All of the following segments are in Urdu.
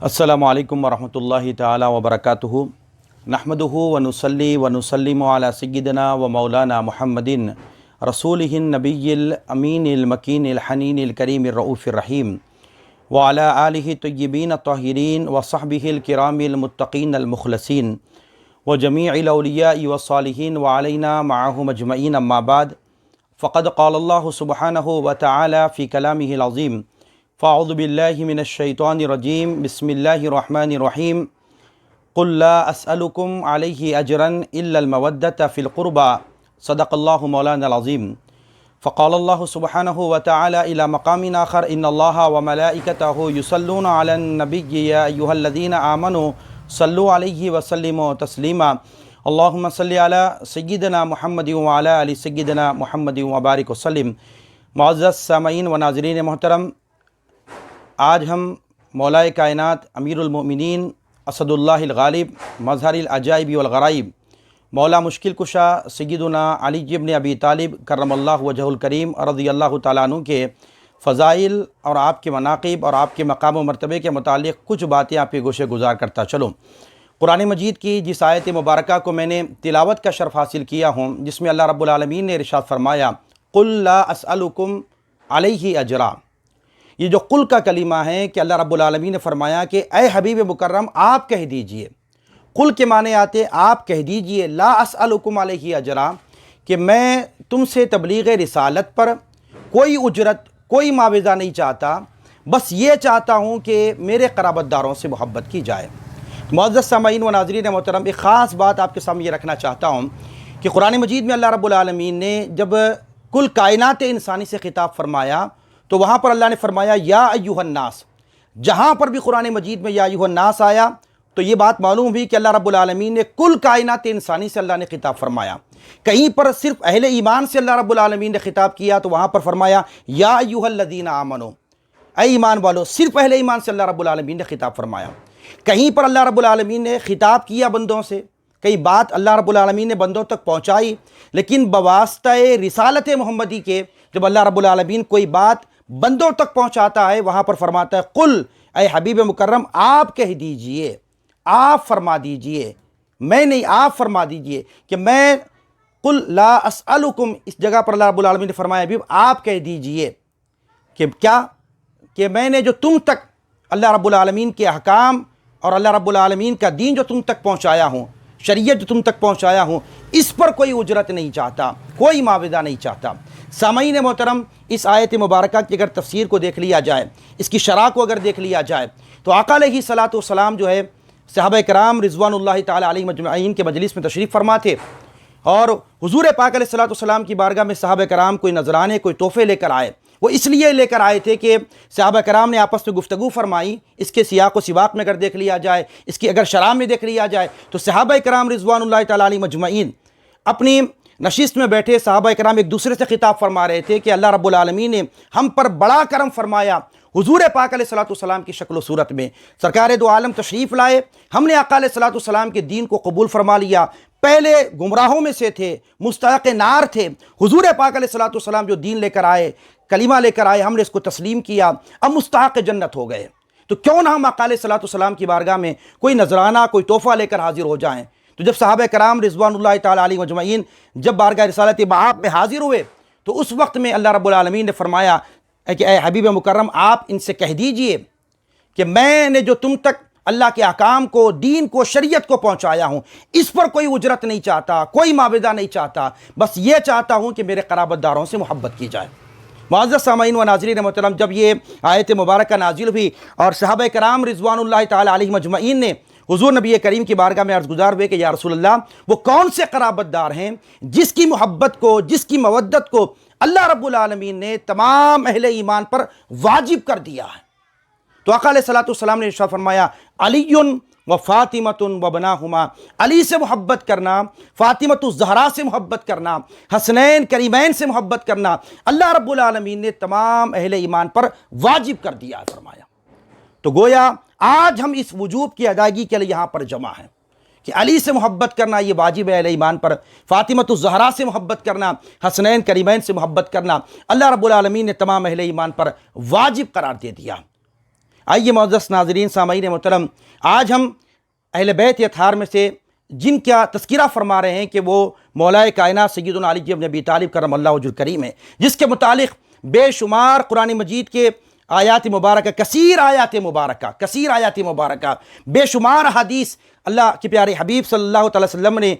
السلام علیکم ورحمۃ اللہ تعالی وبرکاتہ نحمدہ ونصلی ونسلم علی سیدنا و مولانا محمد رسولہ النبی الامین المکین الحنین الکریم الرؤوف الرحیم وعلی آلہ طیبین الطاہرین وصحبہ الکرام المتقین المخلصین وجمیع الاولیاء والصالحین وعلینا معہم اجمعین اما بعد فقد قال اللہ سبحانہ وتعالی فی کلامہ العظیم فاعوذ باللہ من الشیطان الرجیم بسم اللہ الرحمن الرحیم قل لا اسألکم علیہ اجرا الا المودۃ فی القربى صدق اللہ مولانا العظیم فقال اللہ سبحانہ وتعالی الی مقام آخر ان اللہ وملائکتہ یصلون علی النبی یا ایہا الذین آمنوا صلوا علیہ وسلموا تسلیما اللہم صلی علی سیدنا محمد وعلی آل سیدنا محمد وبارک وسلم۔ معزز سامعین و ناظرین محترم، آج ہم مولائے کائنات امیر المؤمنین اسد اللہ الغالب مظہر العجائب والغرائب مولا مشکل کشا سیدنا علی بن ابی طالب کرم اللہ وجہ الکریم رضی اللہ تعالیٰ عنہ کے فضائل اور آپ کے مناقب اور آپ کے مقام و مرتبے کے متعلق کچھ باتیں آپ کے گوشے گزار کرتا چلوں۔ قرآن مجید کی جس آیت مبارکہ کو میں نے تلاوت کا شرف حاصل کیا ہوں، جس میں اللہ رب العالمین نے ارشاد فرمایا قل لا اسألکم علیہ اجرا، یہ جو قل کا کلمہ ہے کہ اللہ رب العالمین نے فرمایا کہ اے حبیب مکرم آپ کہہ دیجئے، قل کے معنی آتے آپ کہہ دیجئے لا اسألکم علیہ اجرا، کہ میں تم سے تبلیغ رسالت پر کوئی اجرت کوئی معاوضہ نہیں چاہتا، بس یہ چاہتا ہوں کہ میرے قرابت داروں سے محبت کی جائے۔ معزز سامعین و ناظرین محترم، ایک خاص بات آپ کے سامنے یہ رکھنا چاہتا ہوں کہ قرآن مجید میں اللہ رب العالمین نے جب کل کائنات انسانی سے خطاب فرمایا تو وہاں پر اللہ نے فرمایا یا ایھا الناس۔ جہاں پر بھی قرآن مجید میں یا ایھا الناس آیا تو یہ بات معلوم ہوئی کہ اللہ رب العالمین نے کل کائنات انسانی سے اللہ نے خطاب فرمایا۔ کہیں پر صرف اہل ایمان سے اللہ رب العالمین نے خطاب کیا تو وہاں پر فرمایا یا ایھا الذین آمنوا، اے ایمان والو، صرف اہل ایمان سے اللہ رب العالمین نے خطاب فرمایا۔ کہیں پر اللہ رب العالمین نے خطاب کیا بندوں سے، کئی بات اللہ رب العالمین نے بندوں تک پہنچائی، لیکن بواسطہ رسالت محمدی کے جب اللہ رب العالمین کوئی بات بندوں تک پہنچاتا ہے وہاں پر فرماتا ہے قل، اے حبیب مکرم آپ کہہ دیجئے، آپ فرما دیجئے، میں نہیں آپ فرما دیجئے کہ میں قل لا اسألکم، اس جگہ پر اللہ رب العالمین نے فرمایا حبیب آپ کہہ دیجئے کہ کیا، کہ میں نے جو تم تک اللہ رب العالمین کے احکام اور اللہ رب العالمین کا دین جو تم تک پہنچایا ہوں، شریعت جو تم تک پہنچایا ہوں، اس پر کوئی اجرت نہیں چاہتا، کوئی معاوضہ نہیں چاہتا۔ سامعین محترم، اس آیت مبارکہ کی اگر تفسیر کو دیکھ لیا جائے، اس کی شرح کو اگر دیکھ لیا جائے تو آقا علیہ الصلاۃ والسلام جو ہے صحابہ کرام رضوان اللہ تعالی علیہم اجمعین کے مجلس میں تشریف فرما تھے، اور حضور پاک علیہ الصلاۃ والسلام کی بارگاہ میں صحابہ کرام کوئی نذرانے کوئی تحفے لے کر آئے۔ وہ اس لیے لے کر آئے تھے کہ صحابہ کرام نے آپس میں گفتگو فرمائی۔ اس کے سیاق و سباق میں اگر دیکھ لیا جائے، اس کی اگر شرح میں دیکھ لیا جائے تو صحابہ کرام رضوان اللہ تعالی علیہم اجمعین اپنی نشست میں بیٹھے صحابہ کرام ایک دوسرے سے خطاب فرما رہے تھے کہ اللہ رب العالمین نے ہم پر بڑا کرم فرمایا، حضور پاک علیہ الصلاۃ والسلام کی شکل و صورت میں سرکار دو عالم تشریف لائے، ہم نے آقا علیہ الصلاۃ والسلام کے دین کو قبول فرما لیا۔ پہلے گمراہوں میں سے تھے، مستحق نار تھے، حضور پاک علیہ الصلاۃ والسلام جو دین لے کر آئے، کلمہ لے کر آئے، ہم نے اس کو تسلیم کیا، اب مستحق جنت ہو گئے، تو کیوں نہ ہم آقا علیہ الصلاۃ والسلام کی بارگاہ میں کوئی نذرانہ کوئی تحفہ لے کر حاضر ہو جائیں۔ تو جب صحابہ کرام رضوان اللہ تعالی علیہم اجمعین جب بارگاہ رسالت بآب میں حاضر ہوئے تو اس وقت میں اللہ رب العالمین نے فرمایا کہ اے حبیب مکرم آپ ان سے کہہ دیجئے کہ میں نے جو تم تک اللہ کے احکام کو، دین کو، شریعت کو پہنچایا ہوں، اس پر کوئی اجرت نہیں چاہتا، کوئی معاوضہ نہیں چاہتا، بس یہ چاہتا ہوں کہ میرے قرابت داروں سے محبت کی جائے۔ معزز سامعین و ناظرین محترم، جب یہ آیت مبارکہ نازل ہوئی اور صحابہ کرام رضوان اللہ تعالی علیہم اجمعین نے حضور نبی کریم کی بارگاہ میں عرض گزار ہوئے کہ یا رسول اللہ وہ کون سے قرابت دار ہیں جس کی محبت کو، جس کی مودت کو اللہ رب العالمین نے تمام اہل ایمان پر واجب کر دیا ہے؟ تو آقا علیہ الصلاۃ والسلام نے ارشاد فرمایا علی و فاطمۃ و بناہما، علی سے محبت کرنا، فاطمۃ الزہرا سے محبت کرنا، حسنین کریمین سے محبت کرنا اللہ رب العالمین نے تمام اہل ایمان پر واجب کر دیا ہے فرمایا۔ تو گویا آج ہم اس وجوب کی ادائیگی کے لیے یہاں پر جمع ہیں کہ علی سے محبت کرنا یہ واجب ہے اہل ایمان پر، فاطمۃ الزہرا سے محبت کرنا، حسنین کریمین سے محبت کرنا اللہ رب العالمین نے تمام اہل ایمان پر واجب قرار دے دیا۔ آئیے معزز ناظرین سامعین محترم، آج ہم اہل بیت اطہار میں سے جن کا تذکرہ فرما رہے ہیں کہ وہ مولائے کائنات سیدنا علی بن ابی طالب کرم اللہ وجہ الکریم ہے، جس کے متعلق بے شمار قرآن مجید کے آیات مبارکہ، کثیر آیات مبارکہ، بے شمار حدیث اللہ کے پیارے حبیب صلی اللہ تعالی وسلم نے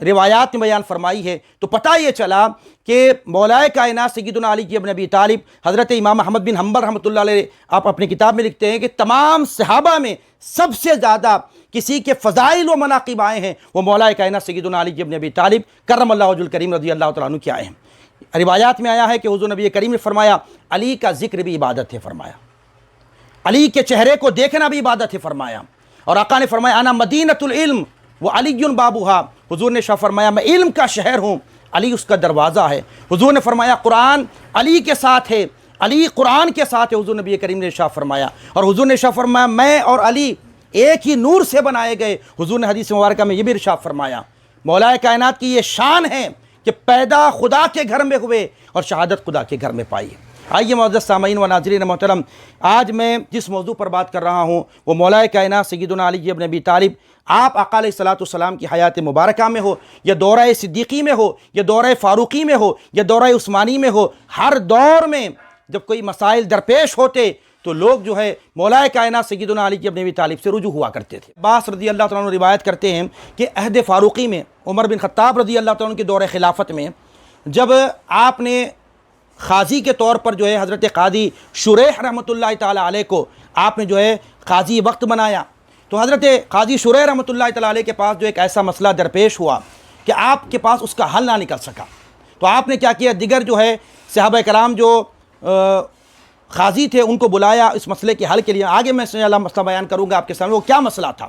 روایات میں بیان فرمائی ہے، تو پتہ یہ چلا کہ مولائے کائنات سیدنا علی بن ابی طالب، حضرت امام احمد بن حنبل رحمۃ اللہ علیہ آپ اپنی کتاب میں لکھتے ہیں کہ تمام صحابہ میں سب سے زیادہ کسی کے فضائل و مناقب آئے ہیں وہ مولائے کائنات سیدنا علی بن ابی طالب کرم اللہ وجہ الکریم رضی اللہ تعالیٰ عنہ کے آئے ہیں۔ روایات میں آیا ہے کہ حضور نبی کریم نے فرمایا علی کا ذکر بھی عبادت ہے، فرمایا علی کے چہرے کو دیکھنا بھی عبادت ہے، فرمایا، اور آقا نے فرمایا انا مدینۃ العلم وعلی بابھا، حضور نے شاہ فرمایا میں علم کا شہر ہوں، علی اس کا دروازہ ہے۔ حضور نے فرمایا قرآن علی کے ساتھ ہے، علی قرآن کے ساتھ ہے، حضور نبی کریم نے شاہ فرمایا، اور حضور نے شاہ فرمایا میں اور علی ایک ہی نور سے بنائے گئے۔ حضور نے حدیث مبارکہ میں یہ بھی ارشاد فرمایا مولائے کائنات کی یہ شان ہے کہ پیدا خدا کے گھر میں ہوئے اور شہادت خدا کے گھر میں پائی۔ آئیے معزز سامعین و ناظرین محترم، آج میں جس موضوع پر بات کر رہا ہوں وہ مولائے کائنات سیدنا علی بن ابی طالب، آپ آقا علیہ الصلوۃ والسلام کی حیات مبارکہ میں ہو یا دورہ صدیقی میں ہو یا دورہ فاروقی میں ہو یا دورہ عثمانی میں ہو، ہر دور میں جب کوئی مسائل درپیش ہوتے تو لوگ جو ہے مولائے کائنات سیدنا علی بن ابی طالب سے رجوع ہوا کرتے تھے۔ عباس رضی اللہ تعالیٰ عنہ روایت کرتے ہیں کہ عہد فاروقی میں عمر بن خطاب رضی اللہ تعالیٰ عنہ کے دور خلافت میں جب آپ نے قاضی کے طور پر جو ہے حضرت قاضی شریح رحمۃ اللہ تعالیٰ علیہ کو آپ نے جو ہے قاضی وقت بنایا، تو حضرت قاضی شریح رحمۃ اللہ تعالیٰ علیہ کے پاس جو ایک ایسا مسئلہ درپیش ہوا کہ آپ کے پاس اس کا حل نہ نکل سکا، تو آپ نے کیا کیا، دیگر جو ہے صحابہ کرام جو قاضی تھے ان کو بلایا اس مسئلے کے حل کے لیے۔ آگے میں انشاءاللہ مسئلہ بیان کروں گا آپ کے سامنے وہ کیا مسئلہ تھا۔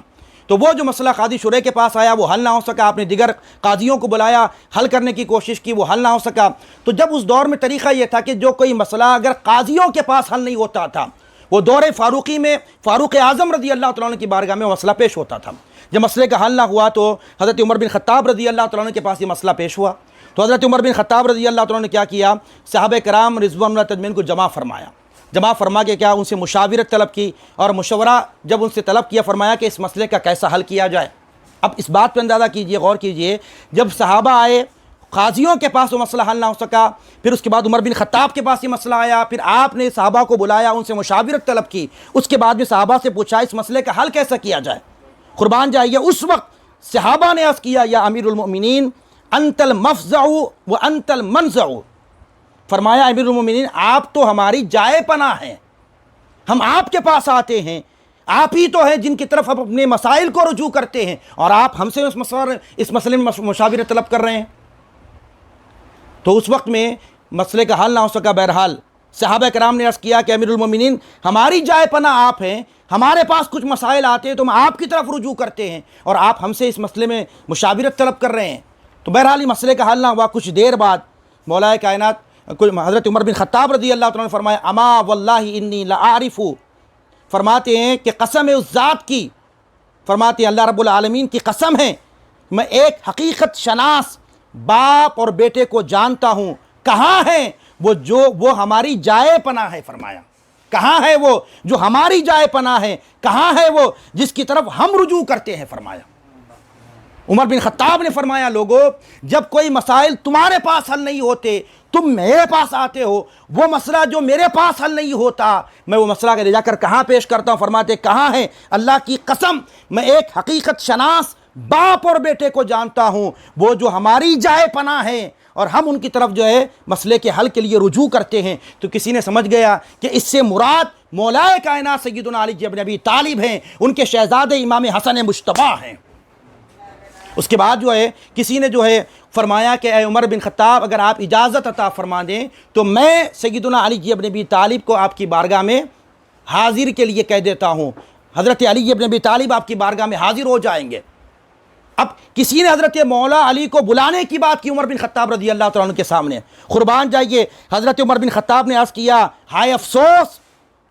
تو وہ جو مسئلہ قاضی شریح کے پاس آیا وہ حل نہ ہو سکا، آپ نے دیگر قاضیوں کو بلایا، حل کرنے کی کوشش کی، وہ حل نہ ہو سکا۔ تو جب اس دور میں طریقہ یہ تھا کہ جو کوئی مسئلہ اگر قاضیوں کے پاس حل نہیں ہوتا تھا، وہ دور فاروقی میں فاروق اعظم رضی اللہ تعالیٰ عنہ کی بارگاہ میں وہ مسئلہ پیش ہوتا تھا۔ جب مسئلے کا حل نہ ہوا تو حضرت عمر بن خطاب رضی اللہ تعالیٰ عنہ کے پاس یہ مسئلہ پیش ہوا، تو حضرت عمر بن خطاب رضی اللہ تعالیٰ عنہ نے کیا کیا، صحابہ کرام رضوان اللہ تجمعین کو جمع فرما کے کیا ان سے مشاورت طلب کی، اور مشورہ جب ان سے طلب کیا فرمایا کہ اس مسئلے کا کیسا حل کیا جائے۔ اب اس بات پہ اندازہ کیجئے، غور کیجئے، جب صحابہ آئے قاضیوں کے پاس وہ مسئلہ حل نہ ہو سکا، پھر اس کے بعد عمر بن خطاب کے پاس یہ مسئلہ آیا، پھر آپ نے صحابہ کو بلایا، ان سے مشاورت طلب کی، اس کے بعد میں صحابہ سے پوچھا اس مسئلے کا حل کیسا کیا جائے۔ قربان جائیے اس وقت صحابہ نے عرض کیا یا امیر المؤمنین انت المفزع وانت المنزع، فرمایا امیر المومنین آپ تو ہماری جائے پناہ ہیں، ہم آپ کے پاس آتے ہیں، آپ ہی تو ہیں جن کی طرف ہم اپنے مسائل کو رجوع کرتے ہیں، اور آپ ہم سے اس مسئلے میں مشاورت طلب کر رہے ہیں۔ تو اس وقت میں مسئلے کا حل نہ ہو سکا۔ بہرحال صحابہ کرام نے عرض کیا کہ امیر المومنین ہماری جائے پناہ آپ ہیں، ہمارے پاس کچھ مسائل آتے ہیں تو ہم آپ کی طرف رجوع کرتے ہیں، اور آپ ہم سے اس مسئلے میں مشاورت طلب کر رہے ہیں۔ تو بہرحال یہ مسئلے کا حل نہ ہوا۔ کچھ دیر بعد مولائے کائنات حضرت عمر بن خطاب رضی اللہ تعالیٰ نے فرمایا اما واللہ انی لعارف، فرماتے ہیں کہ قسم اس ذات کی، فرماتے ہیں اللہ رب العالمین کی قسم ہے میں ایک حقیقت شناس باپ اور بیٹے کو جانتا ہوں، کہاں ہے وہ ہماری جائے پناہ ہے، فرمایا کہاں ہے وہ جو ہماری جائے پناہ ہے، کہاں ہے وہ جس کی طرف ہم رجوع کرتے ہیں، فرمایا۔ عمر بن خطاب نے فرمایا لوگو جب کوئی مسائل تمہارے پاس حل نہیں ہوتے تم میرے پاس آتے ہو، وہ مسئلہ جو میرے پاس حل نہیں ہوتا میں وہ مسئلہ لے جا کر کہاں پیش کرتا ہوں، فرماتے کہاں ہے، اللہ کی قسم میں ایک حقیقت شناس باپ اور بیٹے کو جانتا ہوں، وہ جو ہماری جائے پناہ ہے اور ہم ان کی طرف جو ہے مسئلے کے حل کے لیے رجوع کرتے ہیں۔ تو کسی نے سمجھ گیا کہ اس سے مراد مولائے کائنات سیدنا علی بن ابی طالب ہیں، ان کے شہزادے امام حسن مجتبی ہیں۔ اس کے بعد جو ہے کسی نے جو ہے فرمایا کہ اے عمر بن خطاب اگر آپ اجازت عطا فرما دیں تو میں سیدنا علی بن ابی طالب کو آپ کی بارگاہ میں حاضر کے لیے کہہ دیتا ہوں، حضرت علی بن ابی طالب آپ کی بارگاہ میں حاضر ہو جائیں گے۔ اب کسی نے حضرت مولا علی کو بلانے کی بات کی عمر بن خطاب رضی اللہ تعالیٰ عنہ کے سامنے، قربان جائیے حضرت عمر بن خطاب نے عرض کیا ہائے افسوس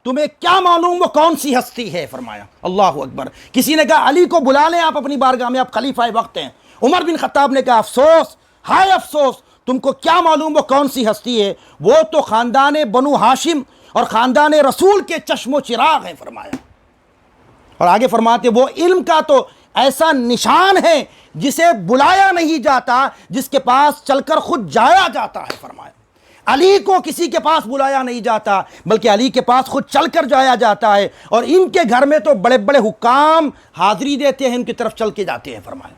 تمہیں کیا معلوم وہ کون سی ہستی ہے، فرمایا اللہ اکبر۔ کسی نے کہا علی کو بلا لیں آپ اپنی بارگاہ میں، آپ خلیفہ وقت ہیں۔ عمر بن خطاب نے کہا افسوس، ہائے افسوس، تم کو کیا معلوم وہ کون سی ہستی ہے، وہ تو خاندان بنو ہاشم اور خاندان رسول کے چشم و چراغ ہیں فرمایا۔ اور آگے فرماتے وہ علم کا تو ایسا نشان ہے جسے بلایا نہیں جاتا، جس کے پاس چل کر خود جایا جاتا ہے فرمایا۔ علی کو کسی کے پاس بلایا نہیں جاتا بلکہ علی کے پاس خود چل کر جایا جاتا ہے، اور ان کے گھر میں تو بڑے بڑے حکام حاضری دیتے ہیں، ان کی طرف چل کے جاتے ہیں فرمایا۔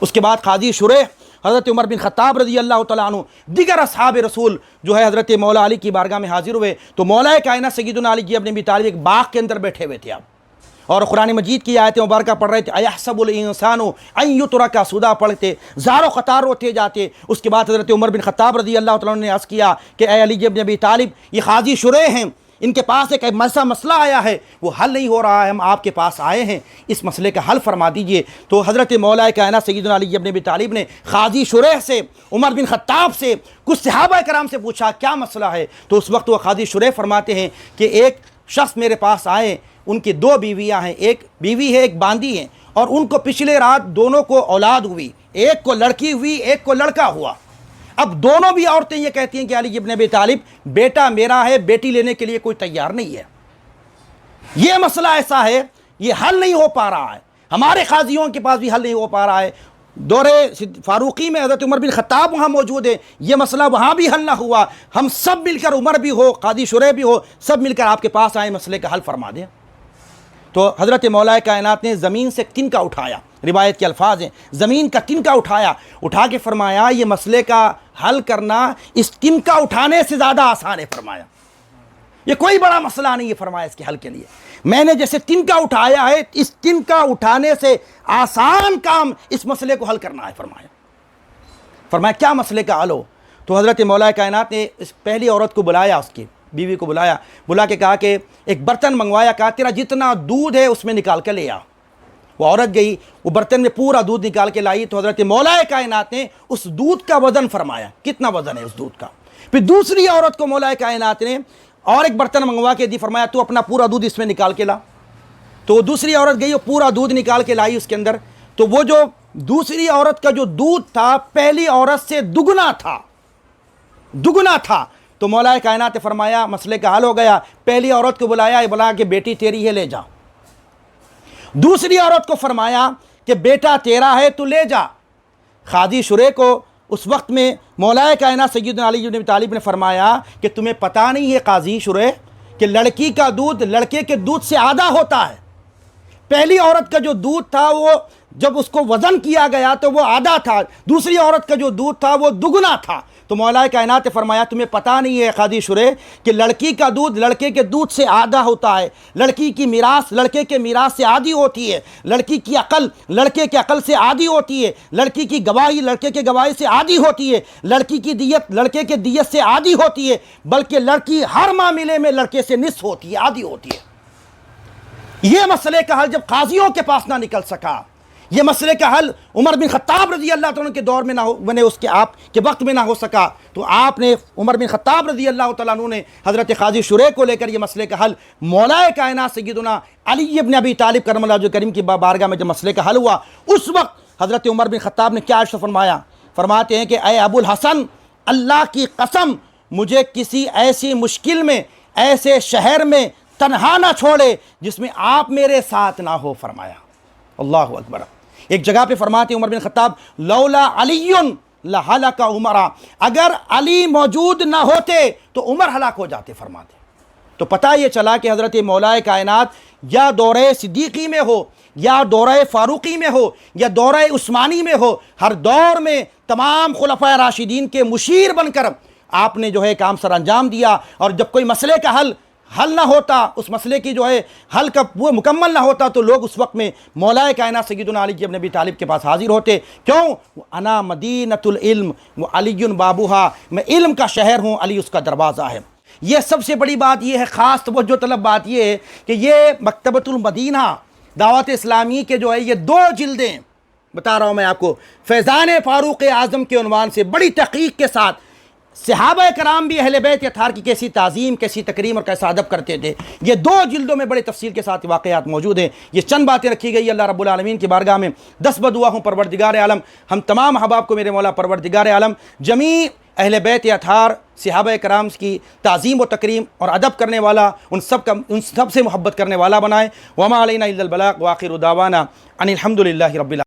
اس کے بعد قاضی شریح حضرت عمر بن خطاب رضی اللہ تعالیٰ عنہ دیگر اصحاب رسول جو ہے حضرت مولا علی کی بارگاہ میں حاضر ہوئے، تو مولا کائنات سیدنا علی ابن ابی طالب ایک باغ کے اندر بیٹھے ہوئے تھے آپ، اور قرآن مجید کی آیت مبارکہ پڑھ رہے تھے، ایحسب الانسان ان یترک سدی پڑھتے، زار و قطار ہوتے جاتے۔ اس کے بعد حضرت عمر بن خطاب رضی اللہ تعالیٰ عنہ نے عرض کیا کہ اے علی ابن ابی طالب، یہ قاضی شریح ہیں، ان کے پاس ایک ایسا مسئلہ آیا ہے، وہ حل نہیں ہو رہا ہے، ہم آپ کے پاس آئے ہیں، اس مسئلے کا حل فرما دیجئے۔ تو حضرت مولا کائنات سیدنا علی ابن ابی طالب نے قاضی شریح سے، عمر بن خطاب سے، کچھ صحابہ کرام سے پوچھا کیا مسئلہ ہے؟ تو اس وقت وہ قاضی شریح فرماتے ہیں کہ ایک شخص میرے پاس آئے، ان کی دو بیویاں ہیں، ایک بیوی ہے ایک باندی ہے، اور ان کو پچھلے رات دونوں کو اولاد ہوئی، ایک کو لڑکی ہوئی ایک کو لڑکا ہوا۔ اب دونوں بھی عورتیں یہ کہتی ہیں کہ علی ابن ابی طالب بیٹا میرا ہے، بیٹی لینے کے لیے کوئی تیار نہیں ہے، یہ مسئلہ ایسا ہے یہ حل نہیں ہو پا رہا ہے، ہمارے قاضیوں کے پاس بھی حل نہیں ہو پا رہا ہے۔ دور فاروقی میں حضرت عمر بن خطاب وہاں موجود ہے، یہ مسئلہ وہاں بھی حل نہ ہوا، ہم سب مل کر، عمر بھی ہو قاضی شریح بھی ہو، سب مل کر آپ کے پاس آئے، مسئلے کا حل فرما دیں۔ تو حضرت مولا کائنات نے زمین سے تنکا اٹھایا، روایت کے الفاظ ہیں زمین کا تنکا اٹھایا، اٹھا کے فرمایا یہ مسئلے کا حل کرنا اس تنکا اٹھانے سے زیادہ آسان ہے فرمایا، یہ کوئی بڑا مسئلہ نہیں ہے فرمایا، اس کے حل کے لیے میں نے جیسے تنکا اٹھایا ہے، اس تنکا اٹھانے سے آسان کام اس مسئلے کو حل کرنا ہے فرمایا۔ فرمایا کیا مسئلے کا حل ہو؟ تو حضرت مولا کائنات نے اس پہلی عورت کو بلایا، اس کی بیوی کو بلایا، بلا کے کہا کہ ایک برتن منگوایا، کہا تیرا جتنا دودھ ہے اس میں نکال کے لے آ۔ وہ عورت گئی، وہ برتن میں پورا دودھ نکال کے لائی، تو حضرت مولا کائنات نے اس دودھ کا وزن فرمایا، کتنا وزن ہے اس دودھ کا۔ پھر دوسری عورت کو مولا کائنات نے اور ایک برتن منگوا کے دی، فرمایا تو اپنا پورا دودھ اس میں نکال کے لا۔ تو وہ دوسری عورت گئی، وہ پورا دودھ نکال کے لائی اس کے اندر، تو وہ جو دوسری عورت کا جو دودھ تھا پہلی عورت سے دگنا تھا۔ تو مولا کائنات نے فرمایا مسئلے کا حل ہو گیا، پہلی عورت کو بلایا، بلا کہ بیٹی تیری ہے لے جا۔ دوسری عورت کو فرمایا کہ بیٹا تیرا ہے تو لے جا۔ قاضی شریح کو اس وقت میں مولا کائنات سیدنا علی بن ابی طالب نے فرمایا کہ تمہیں پتہ نہیں ہے قاضی شریح کہ لڑکی کا دودھ لڑکے کے دودھ سے آدھا ہوتا ہے، پہلی عورت کا جو دودھ تھا وہ جب اس کو وزن کیا گیا تو وہ آدھا تھا، دوسری عورت کا جو دودھ تھا وہ دگنا تھا۔ تو مولا کائنات نے فرمایا تمہیں پتہ نہیں ہے قاضی شریح کہ لڑکی کا دودھ لڑکے کے دودھ سے آدھا ہوتا ہے، لڑکی کی میراث لڑکے کے میراث سے آدھی ہوتی ہے، لڑکی کی عقل لڑکے کے عقل سے آدھی ہوتی ہے، لڑکی کی گواہی لڑکے کے گواہی سے آدھی ہوتی ہے، لڑکی کی دیت لڑکے کے دیت سے آدھی ہوتی ہے، بلکہ لڑکی ہر معاملے میں لڑکے سے نصف ہوتی ہے، آدھی ہوتی ہے۔ یہ مسئلے کا حل جب قاضیوں کے پاس نہ نکل سکا، یہ مسئلے کا حل عمر بن خطاب رضی اللہ تعالیٰ عنہ کے دور میں نہ ہو، اس کے آپ کے وقت میں نہ ہو سکا، تو آپ نے عمر بن خطاب رضی اللہ تعالیٰ عنہ نے حضرت قاضی شریح کو لے کر یہ مسئلے کا حل مولا کائنات سیدنا علی ابن ابی طالب کرم اللہ وجہہ کریم کی بارگاہ میں جب مسئلے کا حل ہوا، اس وقت حضرت عمر بن خطاب نے کیا عرض فرمایا؟ فرماتے ہیں کہ اے ابو الحسن، اللہ کی قسم مجھے کسی ایسی مشکل میں، ایسے شہر میں تنہا نہ چھوڑے جس میں آپ میرے ساتھ نہ ہو فرمایا۔ اللہ اکبر۔ ایک جگہ پہ فرماتے عمر بن خطاب لولا علی لہلک عمر، اگر علی موجود نہ ہوتے تو عمر ہلاک ہو جاتے فرماتے۔ تو پتہ یہ چلا کہ حضرت مولا کائنات یا دورہ صدیقی میں ہو، یا دورہ فاروقی میں ہو، یا دورہ عثمانی میں ہو، ہر دور میں تمام خلفائے راشدین کے مشیر بن کر آپ نے جو ہے کام سر انجام دیا، اور جب کوئی مسئلے کا حل نہ ہوتا، اس مسئلے کی جو ہے حل کا وہ مکمل نہ ہوتا، تو لوگ اس وقت میں مولا کائنات سیدنا علی ابن ابی طالب کے پاس حاضر ہوتے۔ کیوں؟ انا مدینۃ العلم و علی بابوہا، میں علم کا شہر ہوں، علی اس کا دروازہ ہے۔ یہ سب سے بڑی بات یہ ہے، خاص توجہ طلب بات یہ ہے کہ یہ مکتبۃ المدینہ دعوت اسلامی کے جو ہے یہ 2 جلدیں بتا رہا ہوں میں آپ کو، فیضان فاروق اعظم کے عنوان سے بڑی تحقیق کے ساتھ، صحابہ کرام بھی اہل بیت اطہار کی کیسی تعظیم، کیسی تکریم اور کیسا ادب کرتے تھے، یہ 2 جلدوں میں بڑے تفصیل کے ساتھ واقعات موجود ہیں۔ یہ چند باتیں رکھی گئی اللہ رب العالمین کی بارگاہ میں، 10 بدعا ہوں پروردگار عالم، ہم تمام احباب کو میرے مولا پروردگار عالم جمیع اہل بیت اطہار صحابہ کرام کی تعظیم و تکریم اور ادب کرنے والا، ان سب سے محبت کرنے والا بنائے۔ وما علینا الا البلاغ، وآخر دعوانا ان الحمد للہ رب العالمین۔